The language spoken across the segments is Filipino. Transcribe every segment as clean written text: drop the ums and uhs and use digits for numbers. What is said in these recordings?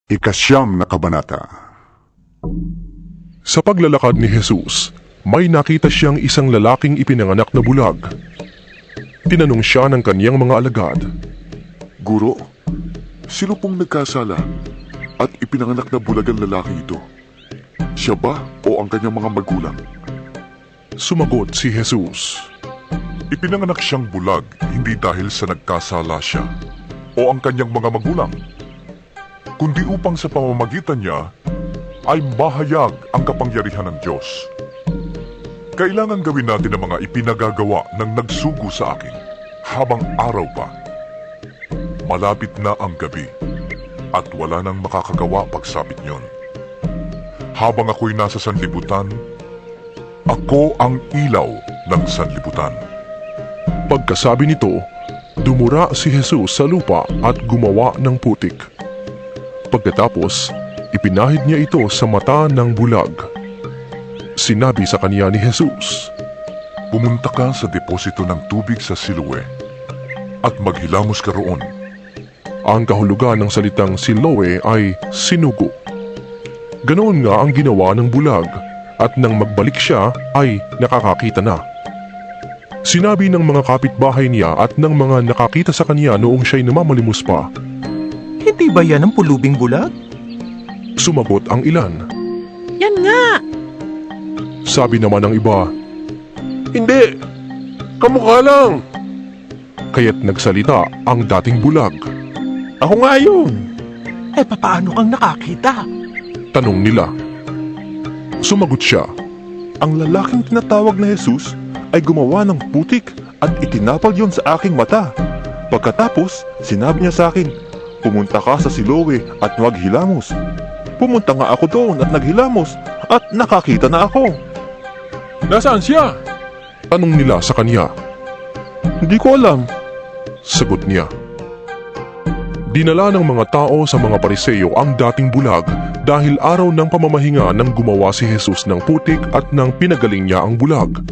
Ikasyam na kabanata. Sa paglalakad ni Jesus, may nakita siyang isang lalaking ipinanganak na bulag. Tinanong siya ng kaniyang mga alagad, Guro, sino pong nagkasala at ipinanganak na bulag ang lalaki ito? Siya ba o ang kanyang mga magulang? Sumagot si Jesus, Ipinanganak siyang bulag hindi dahil sa nagkasala siya o ang kanyang mga magulang, kundi upang sa pamamagitan niya ay mahayag ang kapangyarihan ng Diyos. Kailangan gawin natin ang mga ipinagagawa ng nagsugo sa akin habang araw pa. Malapit na ang gabi at wala nang makakagawa pagsapit niyon. Habang ako'y nasa sanlibutan, ako ang ilaw ng sanlibutan. Pagkasabi nito, dumura si Jesus sa lupa at gumawa ng putik. Pagkatapos, ipinahid niya ito sa mata ng bulag. Sinabi sa kaniya ni Jesus, Pumunta ka sa deposito ng tubig sa Siloe at maghilamos ka roon. Ang kahulugan ng salitang Siloe ay sinugo. Ganoon nga ang ginawa ng bulag at nang magbalik siya ay nakakakita na. Sinabi ng mga kapitbahay niya at ng mga nakakita sa kanya noong siya'y namamalimos pa, Hindi ba yan ang pulubing bulag? Sumagot ang ilan. Yan nga! Sabi naman ng iba, Hindi! Kamukha lang! kaya't nagsalita ang dating bulag. Ako nga yun! Eh papaano kang nakakita? Tanong nila. Sumagot siya, Ang lalaking tinatawag na Jesus ay gumawa ng putik at itinapal yon sa aking mata. Pagkatapos, sinabi niya sa akin, pumunta ka sa Siloe at maghilamos. Pumunta nga ako doon at naghilamos at nakakita na ako. Nasaan siya? tanong nila sa kanya. Hindi ko alam. Sagot niya. Dinala ng mga tao sa mga Pariseo ang dating bulag dahil araw ng pamamahinga nang gumawa si Jesus ng putik at nang pinagaling niya ang bulag.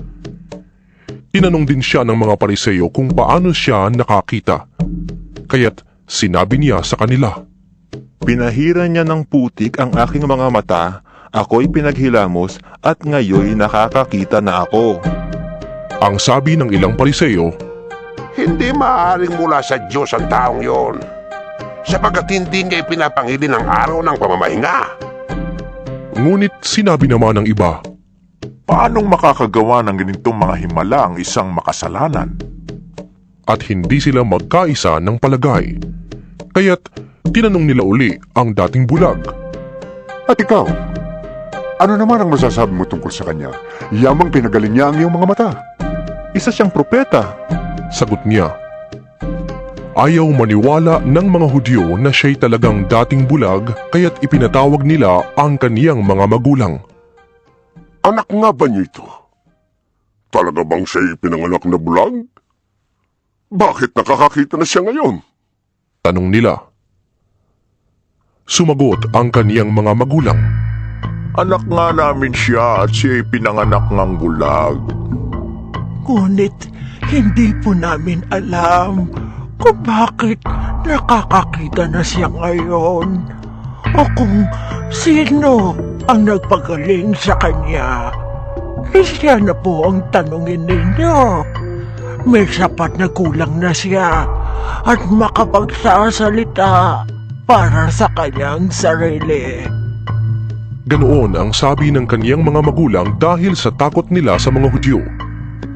Tinanong din siya ng mga Pariseo kung paano siya nakakita. Kaya't sinabi niya sa kanila, Pinahira niya ng putik ang aking mga mata, ako'y pinaghilamos at ngayon nakakakita na ako. Ang sabi ng ilang Pariseo, Hindi maaaring mula sa Diyos ang taong yon, sapagkat hindi niya ipinapangili ng araw ng pamamahinga. ngunit sinabi naman ng iba, Paanong makakagawa ng ganitong mga himala ang isang makasalanan? at hindi sila magkaisa ng palagay. Kaya't tinanong nila uli ang dating bulag. At ikaw, ano naman ang masasabi mo tungkol sa kanya? Yamang pinagaling niya ang iyong mga mata. Isa siyang propeta. Sagot niya. Ayaw maniwala ng mga Hudyo na siya'y talagang dating bulag kaya't ipinatawag nila ang kaniyang mga magulang. Anak nga ba niyo ito? Talaga bang siya'y pinanganak na bulag? Bakit nakakakita na siya ngayon? Tanong nila. Sumagot ang kaniyang mga magulang. Anak nga namin siya at siya'y pinanganak ng bulag. Ngunit hindi po namin alam kung bakit nakakakita na siya ngayon o kung sino ang nagpagaling sa kanya. Siya na po ang tanungin ninyo. May sapat na kulang na siya at makapagsasalita para sa kanyang sarili. Ganoon ang sabi ng kaniyang mga magulang dahil sa takot nila sa mga Hudyo.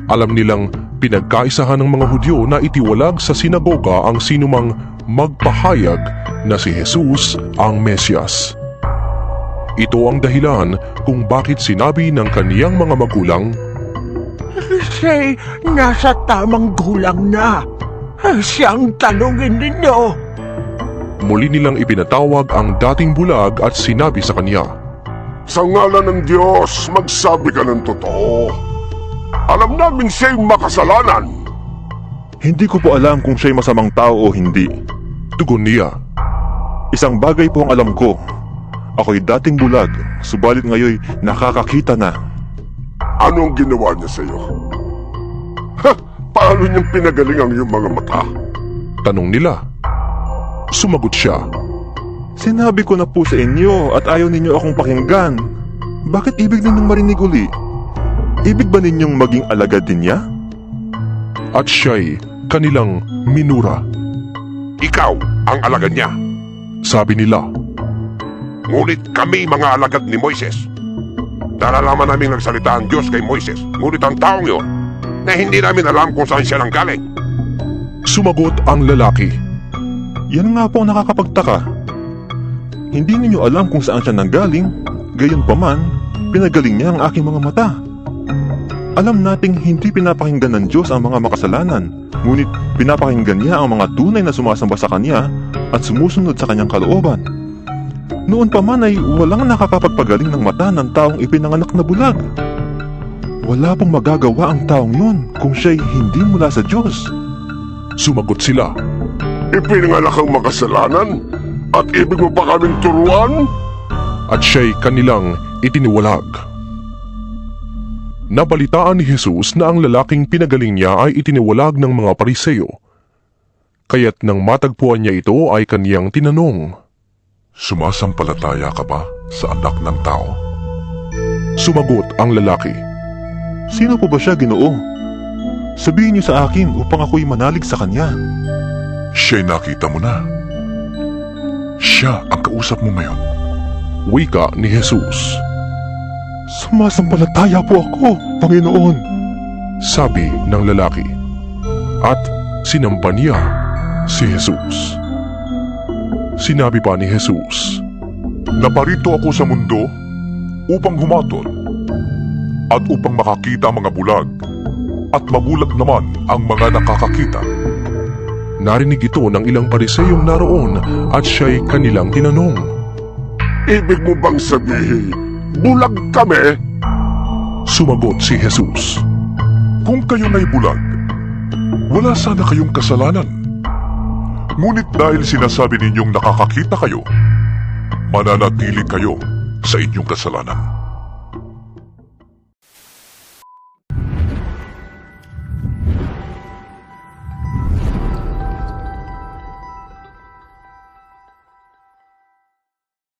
Alam nilang pinagkaisahan ng mga Hudyo na itiwalag sa sinagoga ang sinumang magpahayag na si Jesus ang Mesyas. Ito ang dahilan kung bakit sinabi ng kaniyang mga magulang, Siya'y nasa tamang gulang na. Siyang tanungin ninyo. Muli nilang ipinatawag ang dating bulag at sinabi sa kanya, Sa ngalan ng Diyos, magsabi ka ng totoo. Alam namin siya'y makasalanan. Hindi ko po alam kung siya'y masamang tao o hindi. Tugon niya. Isang bagay po ang alam ko. Ako'y dating bulag, subalit ngayon nakakakita na. Anong ginawa niya sa iyo? Paano niyang pinagaling ang iyong mga mata? Tanong nila. Sumagot siya. Sinabi ko na po sa inyo at ayaw ninyo akong pakinggan. Bakit ibig ninyong marinig uli? Ibig ba ninyong maging alagad din niya? At siya'y kanilang minura. Ikaw ang alagad niya. Sabi nila, Ngunit kami mga alagad ni Moises. Nalalaman namin nagsalita ang Diyos kay Moises. Ngunit ang taong yon, na hindi namin alam kung saan siya nanggaling. sumagot ang lalaki. Yan nga po ang nakakapagtaka. Hindi ninyo alam kung saan siya nanggaling, gayon pa man, pinagaling niya ang aking mga mata. Alam nating hindi pinapakinggan ng Diyos ang mga makasalanan, ngunit pinapakinggan niya ang mga tunay na sumasamba sa Kanya at sumusunod sa Kanyang kalooban. Noon pa man ay walang nakakapagpagaling ng mata ng taong ipinanganak na bulag. Wala pong magagawa ang taong yun kung siya'y hindi mula sa Diyos. Sumagot sila. Ipinanganak ang makasalanan at ibig mo pa kaming turuan? At siya'y kanilang itiniwalag. Nabalitaan ni Jesus na ang lalaking pinagaling niya ay itiniwalag ng mga Pariseo. Kaya't nang matagpuan niya ito ay kaniyang tinanong. Sumasampalataya ka ba sa anak ng tao? Sumagot ang lalaki. Sino po ba siya, Ginoo? Sabihin niyo sa akin upang ako'y manalig sa Kanya. Siya'y nakita mo na. Siya ang kausap mo ngayon. Wika ni Jesus. Sumasampalataya po ako, Panginoon. Sabi ng lalaki. At sinamba niya si Jesus. Sinabi pa ni Jesus, Naparito ako sa mundo upang humatol at upang makakita ang mga bulag at mabulag naman ang mga nakakakita. narinig ito ng ilang Pariseyong naroon at siya'y kanilang tinanong. Ibig mo bang sabihin, bulag kami? Sumagot si Jesus. Kung kayo na'y bulag, wala sana kayong kasalanan. Ngunit dahil sinasabi ninyong nakakakita kayo, mananatili kayo sa inyong kasalanan.